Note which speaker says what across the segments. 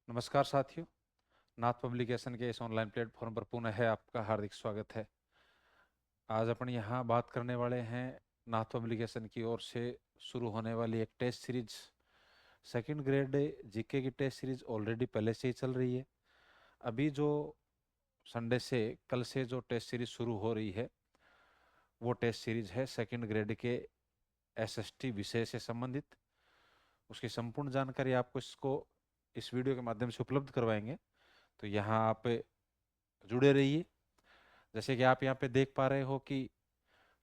Speaker 1: नमस्कार साथियों। नाथ पब्लिकेशन के इस ऑनलाइन प्लेटफॉर्म पर पुनः है आपका हार्दिक स्वागत है। आज अपन यहाँ बात करने वाले हैं नाथ पब्लिकेशन की ओर से शुरू होने वाली एक test series, second grade GK की टेस्ट सीरीज ऑलरेडी पहले से ही चल रही है। अभी जो संडे से कल से जो टेस्ट सीरीज शुरू हो रही है वो टेस्ट सीरीज है सेकंड ग्रेड के एसएसटी विषय से संबंधित। उसकी संपूर्ण जानकारी आपको इस वीडियो के माध्यम से उपलब्ध करवाएंगे, तो यहाँ आप जुड़े रहिए। जैसे कि आप यहाँ पे देख पा रहे हो कि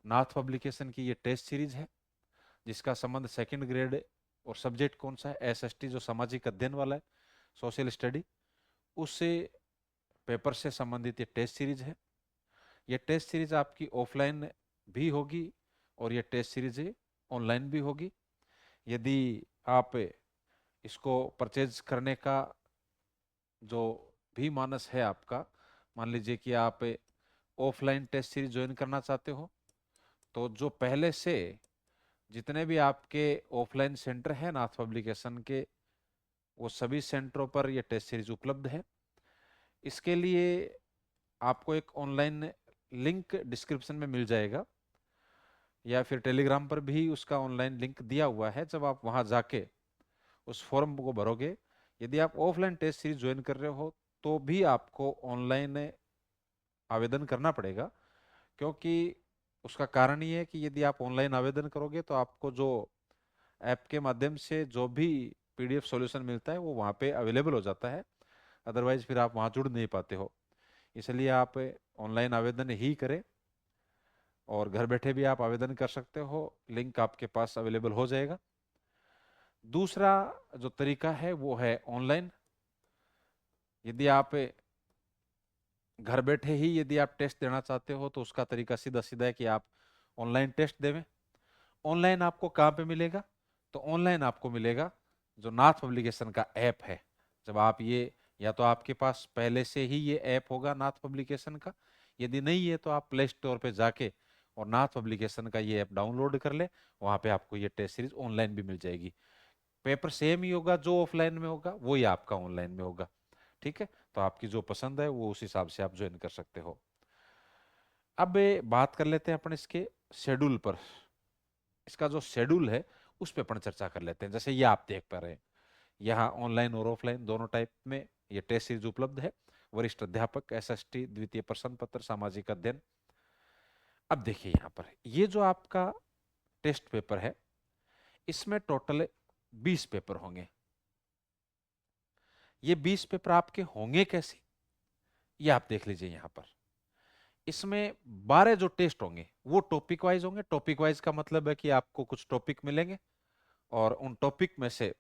Speaker 1: नाथ पब्लिकेशन की ये टेस्ट सीरीज है जिसका संबंध सेकंड ग्रेड और सब्जेक्ट कौन सा है, एसएसटी जो सामाजिक अध्ययन वाला है, सोशल स्टडी, उससे पेपर से संबंधित ये टेस्ट सीरीज है। ये टेस्ट सीरीज आपकी ऑफलाइन भी होगी और ये टेस्ट सीरीज ऑनलाइन भी होगी। यदि आप इसको परचेज करने का जो भी मानस है आपका, मान लीजिए कि आप ऑफलाइन टेस्ट सीरीज ज्वाइन करना चाहते हो, तो जो पहले से जितने भी आपके ऑफलाइन सेंटर हैं नाथ पब्लिकेशन के, वो सभी सेंटरों पर ये टेस्ट सीरीज उपलब्ध है। इसके लिए आपको एक ऑनलाइन लिंक डिस्क्रिप्शन में मिल जाएगा या फिर टेलीग्राम पर भी उसका ऑनलाइन लिंक दिया हुआ है। जब आप वहां जाके उस फॉर्म को भरोगे, यदि आप ऑफलाइन टेस्ट सीरीज ज्वाइन कर रहे हो तो भी आपको ऑनलाइन आवेदन करना पड़ेगा, क्योंकि उसका कारण ये है कि यदि आप ऑनलाइन आवेदन करोगे तो आपको जो ऐप के माध्यम से जो भी पीडीएफ सॉल्यूशन मिलता है वो वहाँ पे अवेलेबल हो जाता है। अदरवाइज फिर आप वहाँ जुड़ नहीं पाते हो। इसलिए आप ऑनलाइन आवेदन ही करें और घर बैठे भी आप आवेदन कर सकते हो, लिंक आपके पास अवेलेबल हो जाएगा। दूसरा जो तरीका है वो है ऑनलाइन। यदि आप घर बैठे ही यदि आप टेस्ट देना चाहते हो तो उसका तरीका सीधा सीधा है कि आप ऑनलाइन टेस्ट देवें। ऑनलाइन आपको कहाँ पे मिलेगा? तो ऑनलाइन आपको मिलेगा जो नाथ पब्लिकेशन का ऐप है। जब आप ये, या तो आपके पास पहले से ही ये ऐप होगा नाथ पब्लिकेशन का, यदि नहीं है तो आप प्ले स्टोर पे जाके और नाथ पब्लिकेशन का ये ऐप डाउनलोड कर ले। वहां पे आपको ये टेस्ट सीरीज ऑनलाइन भी मिल जाएगी। पेपर सेम ही होगा, जो ऑफलाइन में होगा वही आपका ऑनलाइन में होगा। ठीक है, तो आपकी जो पसंद है वो उस हिसाब से आप ज्वाइन कर सकते हो। अब बात कर लेते हैं अपन इसके शेड्यूल पर। इसका जो शेड्यूल है उस पर अपन चर्चा कर लेते हैं। जैसे ये आप देख पा रहे हैं, यहाँ ऑनलाइन और ऑफलाइन दोनों टाइप में ये टेस्ट सीरीज उपलब्ध है। वरिष्ठ अध्यापक, एसएसटी, द्वितीय प्रश्न पत्र, सामाजिक अध्ययन। अब देखिए यहाँ पर ये जो आपका टेस्ट पेपर है, इसमें टोटल 20 पेपर होंगे। ये 20 पेपर आपके होंगे कैसे, ये आप देख लीजिए यहाँ पर। इसमें 12 जो टेस्ट होंगे वो टॉपिक वाइज होंगे। टॉपिक वाइज का मतलब है कि आपको कुछ टॉपिक मिलेंगे और उन टॉपिक में से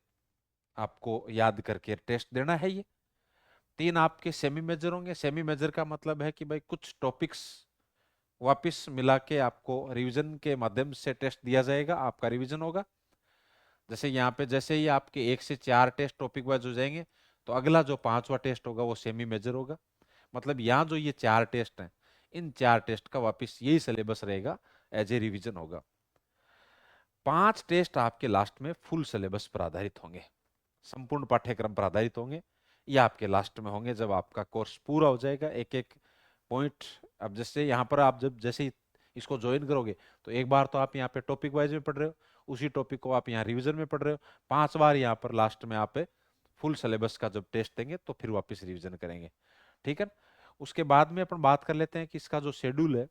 Speaker 1: आपको याद करके टेस्ट देना है। ये 3 आपके सेमी मेजर होंगे। सेमी मेजर का मतलब है कि भाई कुछ टॉपिक्स वापस मिला के आपको रिवीजन के माध्यम से टेस्ट दिया जाएगा, आपका रिवीजन होगा। जैसे यहाँ पे जैसे ही आपके 1 से 4 टेस्ट टॉपिक वाइज हो जाएंगे, तो अगला जो 5वां टेस्ट होगा वो सेमी मेजर होगा। मतलब यहाँ जो ये 4 टेस्ट हैं, इन 4 टेस्ट का वापस यही सिलेबस रहेगा, एज ए रिवीजन होगा। 5 टेस्ट आपके लास्ट में फुल सिलेबस पर आधारित होंगे, संपूर्ण पाठ्यक्रम पर आधारित होंगे। ये आपके लास्ट में होंगे जब आपका कोर्स पूरा हो जाएगा। एक एक पॉइंट, अब जैसे यहाँ पर आप जब जैसे ही इसको ज्वाइन करोगे तो एक बार तो आप यहाँ पे टॉपिक वाइज में पढ़ रहे हो, उसी टॉपिक को आप यहाँ रिवीजन में पढ़ रहे हो। 5 बार यहाँ पर लास्ट में आप फुल सिलेबस का जब टेस्ट देंगे तो फिर वापस रिवीजन करेंगे। ठीक है, उसके बाद में अपन बात कर लेते हैं कि इसका जो शेड्यूल है,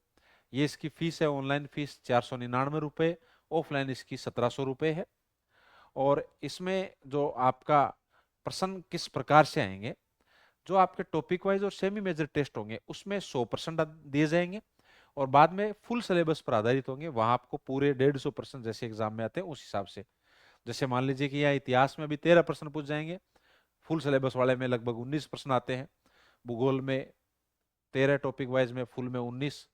Speaker 1: ये इसकी फीस है। ऑनलाइन फीस 499 रुपये, ऑफलाइन इसकी 1700 रुपये है। और इसमें जो आपका प्रश्न किस प्रकार से आएंगे, जो आपके टॉपिक वाइज और सेमी मेजर टेस्ट होंगे उसमें 100% दिए जाएंगे और बाद में फुल सिलेबस पर आधारित होंगे। वहां आपको पूरे 150% जैसे एग्जाम में आते हैं उस हिसाब से। जैसे मान लीजिए कि यहाँ इतिहास में भी 13 प्रश्न पूछ जाएंगे, फुल सिलेबस वाले में लगभग 19 प्रश्न आते हैं। भूगोल में 13, टॉपिक वाइज में फुल में 19,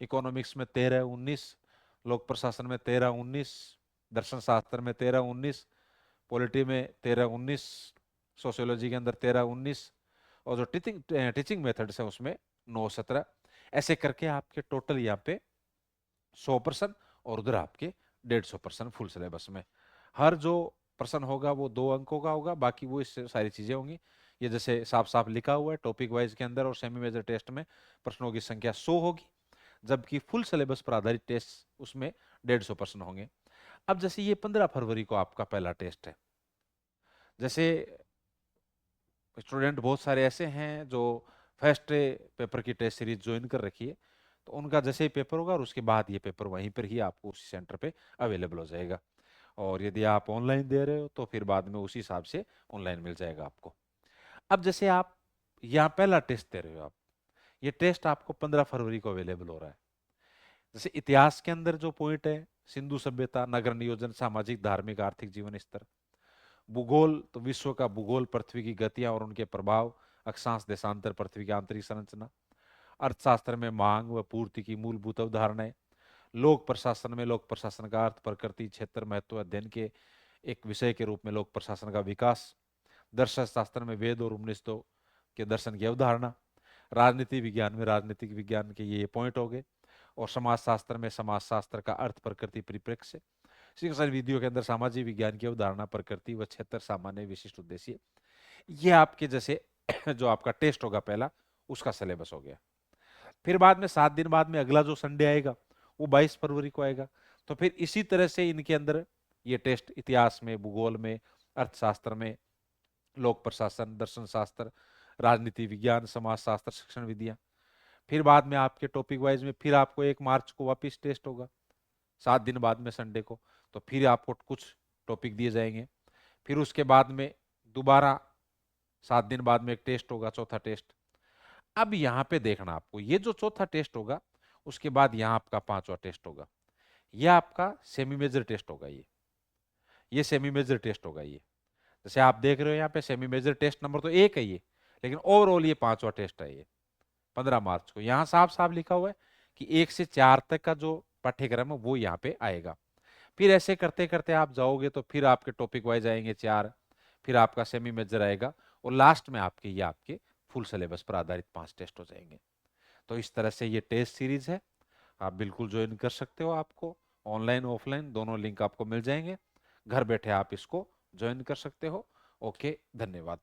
Speaker 1: इकोनॉमिक्स में 13, 19, लोक प्रशासन में 13, 19, दर्शन शास्त्र में 13, 19, पॉलिटी में 13, 19, सोशियोलॉजी के अंदर 13, 19, और जो टीचिंग मेथड्स है उसमें 9, 17। ऐसे करके आपके टोटल यहाँ पे 100% और उधर आपके 150% फुल सिलेबस में। हर जो प्रश्न होगा वो 2 अंकों का होगा, बाकी वो इससे सारी चीजें होंगी। ये जैसे साफ साफ लिखा हुआ है, टॉपिक वाइज के अंदर और सेमी मेजर टेस्ट में प्रश्नों की संख्या 100 होगी, जबकि फुल सिलेबस पर आधारित टेस्ट उसमें 150 प्रश्न होंगे। अब जैसे ये 15 फरवरी को आपका पहला टेस्ट है, जैसे स्टूडेंट बहुत सारे ऐसे हैं जो फर्स्ट पेपर की टेस्ट सीरीज ज्वाइन कर रखी है, तो उनका जैसे ही पेपर होगा और उसके बाद ये पेपर वहीं पर ही आपको उसी सेंटर पे अवेलेबल हो जाएगा। और यदि आप ऑनलाइन दे रहे हो तो फिर बाद में उसी हिसाब से ऑनलाइन मिल जाएगा आपको। अब जैसे आप यहाँ पहला टेस्ट दे रहे हो, आप ये टेस्ट आपको 15 फरवरी को अवेलेबल हो रहा है। जैसे इतिहास के अंदर जो पॉइंट है, सिंधु सभ्यता, नगर नियोजन, सामाजिक धार्मिक आर्थिक जीवन स्तर। भूगोल तो विश्व का भूगोल, पृथ्वी की गतियां और उनके प्रभाव, अक्षांश देशांतर, पृथ्वी की आंतरिक संरचना। अर्थशास्त्र में मांग व पूर्ति की मूलभूत अवधारणाएं। लोक प्रशासन में लोक प्रशासन का अर्थ, प्रकृति, क्षेत्र, महत्व अध्ययन के एक विषय के रूप में लोक प्रशासन का विकास। दर्शन शास्त्र में वेद और उपनिषदों के दर्शन की अवधारणा। राजनीति विज्ञान में राजनीतिक विज्ञान के ये पॉइंट हो गए। और समाज शास्त्र में समाज शास्त्र का अर्थ, प्रकृति, परिप्रेक्ष्य। शिक्षा विधियों के अंदर सामाजिक विज्ञान की अवधारणा, प्रकृति व क्षेत्र, सामान्य, विशिष्ट उद्देश्य। ये आपके जैसे जो आपका टेस्ट होगा पहला, उसका सिलेबस हो गया। फिर बाद में 7 दिन बाद में अगला जो संडे आएगा वो 22 फरवरी को आएगा। तो फिर इसी तरह से इनके अंदर ये टेस्ट इतिहास में, भूगोल में, अर्थशास्त्र में, लोक प्रशासन, दर्शन शास्त्र, राजनीति विज्ञान, समाज शास्त्र, शिक्षण विधियां। फिर बाद में आपके टॉपिक वाइज में फिर आपको 1 मार्च को वापिस टेस्ट होगा, 7 दिन बाद में संडे को। तो फिर आपको कुछ टॉपिक दिए जाएंगे। फिर उसके बाद में दोबारा 7 दिन बाद में एक टेस्ट होगा, चौथा टेस्ट। अब यहाँ पे देखना आपको, ये जो चौथा टेस्ट होगा उसके बाद यहाँ आपका 5वां टेस्ट होगा। ये आपका सेमी मेजर टेस्ट होगा। ये सेमी मेजर टेस्ट होगा। ये जैसे आप देख रहे हो यहाँ पे सेमी मेजर टेस्ट नंबर तो 1 है ये, लेकिन ओवरऑल ये 5वां टेस्ट है। ये 15 मार्च को यहाँ साफ साफ लिखा हुआ है कि 1 से 4 तक का जो पाठ्यक्रम है वो यहाँ पे आएगा। फिर ऐसे करते करते आप जाओगे तो फिर आपके टॉपिक वाइज आएंगे 4, फिर आपका सेमी मेजर आएगा, और लास्ट में आपके ये आपके फुल सिलेबस पर आधारित 5 टेस्ट हो जाएंगे। तो इस तरह से ये टेस्ट सीरीज है, आप बिल्कुल ज्वाइन कर सकते हो। आपको ऑनलाइन ऑफलाइन दोनों लिंक आपको मिल जाएंगे, घर बैठे आप इसको ज्वाइन कर सकते हो। ओके, धन्यवाद।